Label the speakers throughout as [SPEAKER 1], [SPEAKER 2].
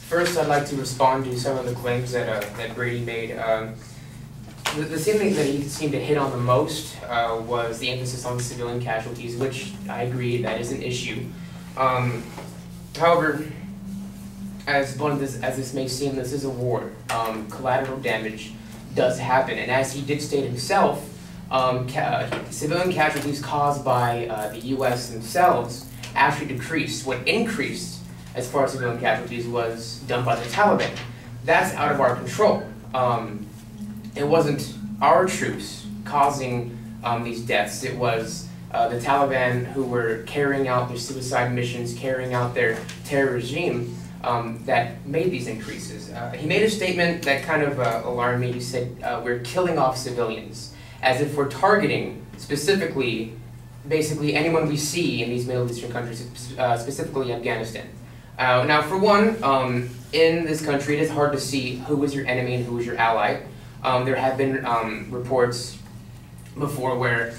[SPEAKER 1] First, I'd like to respond to some of the claims that Brady made. The thing that he seemed to hit on the most was the emphasis on civilian casualties, which I agree that is an issue. However, as blunt as this may seem, this is a war. Collateral damage does happen, and as he did state himself, civilian casualties caused by the U.S. themselves actually decreased. What increased as far as civilian casualties was done by the Taliban. That's out of our control. It wasn't our troops causing these deaths. It was the Taliban who were carrying out their suicide missions, carrying out their terror regime that made these increases. He made a statement that kind of alarmed me. He said, we're killing off civilians, as if we're targeting specifically, basically anyone we see in these Middle Eastern countries, specifically Afghanistan. Now, for one, in this country, it is hard to see who is your enemy and who is your ally. There have been reports before where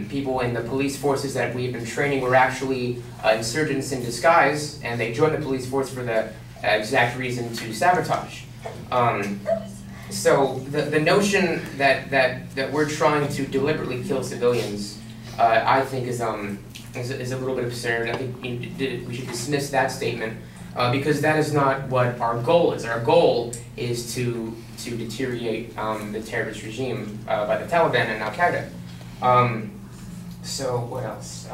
[SPEAKER 1] people in the police forces that we've been training were actually insurgents in disguise, and they joined the police force for the exact reason to sabotage. So the notion that we're trying to deliberately kill civilians, I think is a little bit absurd. I think we should dismiss that statement because that is not what our goal is. Our goal is to deteriorate the terrorist regime by the Taliban and Al-Qaeda. So what else?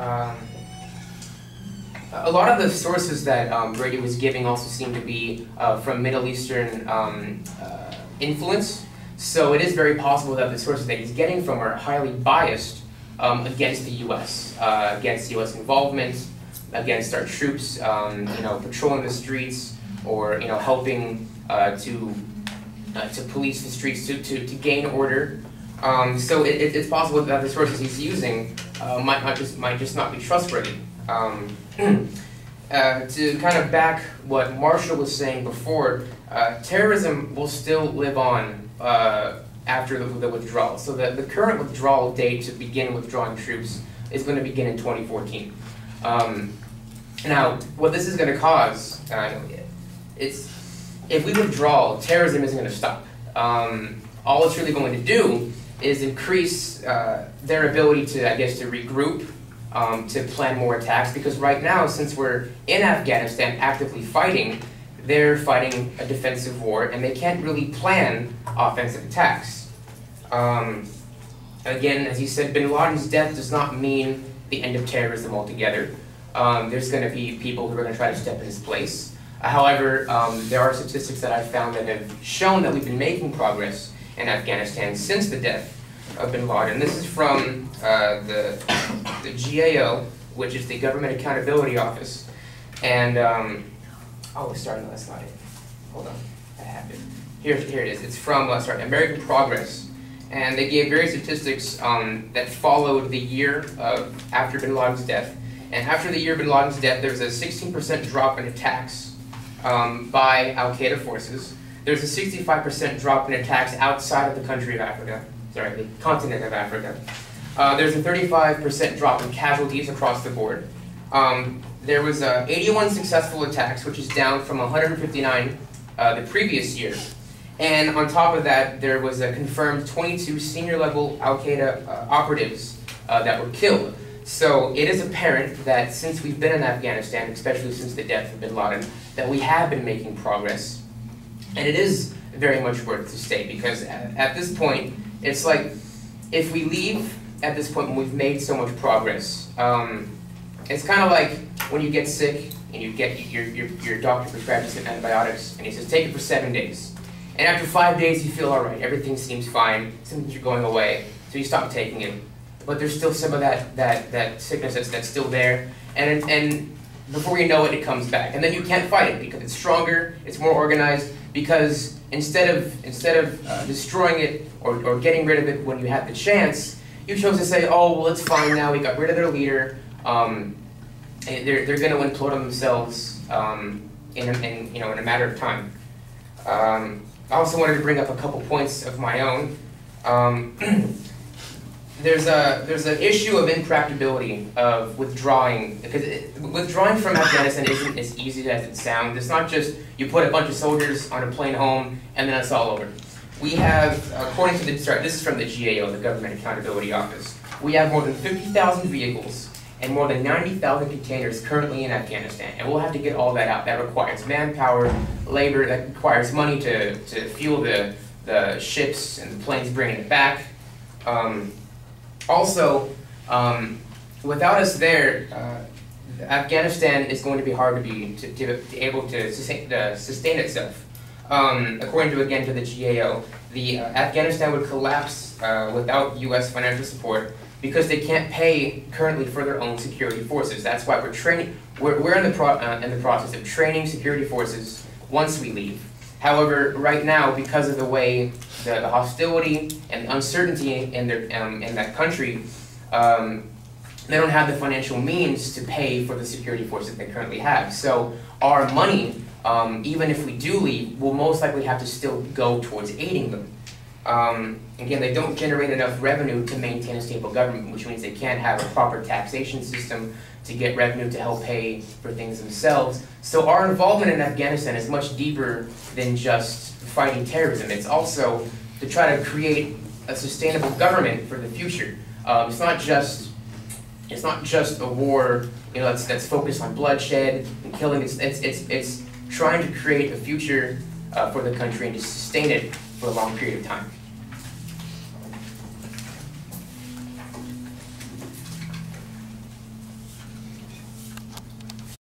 [SPEAKER 1] A lot of the sources that Brady was giving also seem to be from Middle Eastern influence. So it is very possible that the sources that he's getting from are highly biased against the U.S., against U.S. involvement, against our troops, patrolling the streets, or helping to police the streets to gain order. So it's possible that the sources he's using might just not be trustworthy. To kind of back what Marshall was saying before, terrorism will still live on after the withdrawal. So the current withdrawal date to begin withdrawing troops is going to begin in 2014. Now, what this is going to cause, it's if we withdraw, terrorism isn't going to stop. All it's really going to do is increase their ability to, I guess, to regroup, to plan more attacks, because right now, since we're in Afghanistan actively fighting, they're fighting a defensive war, and they can't really plan offensive attacks. Again, as he said, bin Laden's death does not mean the end of terrorism altogether. There's going to be people who are going to try to step in his place. However, there are statistics that I've found that have shown that we've been making progress in Afghanistan since the death of bin Laden. This is from the GAO, which is the Government Accountability Office. And, oh, sorry, no, that's not it. Hold on, I have it. Here it is. It's from, American Progress. And they gave various statistics that followed the year after bin Laden's death. And after the year of bin Laden's death, there was a 16% drop in attacks by Al-Qaeda forces. There's a 65% drop in attacks outside of the country of Africa, the continent of Africa. There's a 35% drop in casualties across the board. There was 81 successful attacks, which is down from 159 the previous year. And on top of that, there was a confirmed 22 senior-level Al-Qaeda operatives that were killed. So it is apparent that since we've been in Afghanistan, especially since the death of bin Laden, that we have been making progress. And it is very much worth to state, because at this point, it's like, if we leave at this point when we've made so much progress, it's kind of like when you get sick and you get your doctor prescribes you some antibiotics, and he says, take it for 7 days. And after 5 days, you feel all right, everything seems fine, symptoms are going away, so you stop taking it. But there's still some of that sickness that's still there, and before you know it, it comes back. And then you can't fight it because it's stronger, it's more organized, because instead of destroying it or getting rid of it when you had the chance, you chose to say, oh, well, it's fine now, we got rid of their leader, and they're going to implode on themselves in a matter of time. I also wanted to bring up a couple points of my own. there's an issue of impracticability of withdrawing, because withdrawing from Afghanistan isn't as easy as it sounds. It's not just you put a bunch of soldiers on a plane home and then it's all over. We have, according to this is from the GAO, the Government Accountability Office, we have more than 50,000 vehicles and more than 90,000 containers currently in Afghanistan, and we'll have to get all that out. That requires manpower, labor, that requires money to fuel the ships and the planes bringing it back. Also, without us there, Afghanistan is going to be hard to be able to sustain itself. According to the GAO, Afghanistan would collapse without U.S. financial support because they can't pay currently for their own security forces. That's why we're training. We're in the process of training security forces once we leave. However, right now, because of the way the hostility and the uncertainty in that country, they don't have the financial means to pay for the security forces they currently have. So our money, even if we do leave, will most likely have to still go towards aiding them. Again, they don't generate enough revenue to maintain a stable government, which means they can't have a proper taxation system to get revenue to help pay for things themselves. So our involvement in Afghanistan is much deeper than just fighting terrorism. It's also to try to create a sustainable government for the future. It's not just a war, that's focused on bloodshed and killing. It's trying to create a future for the country and to sustain it for a long period of time.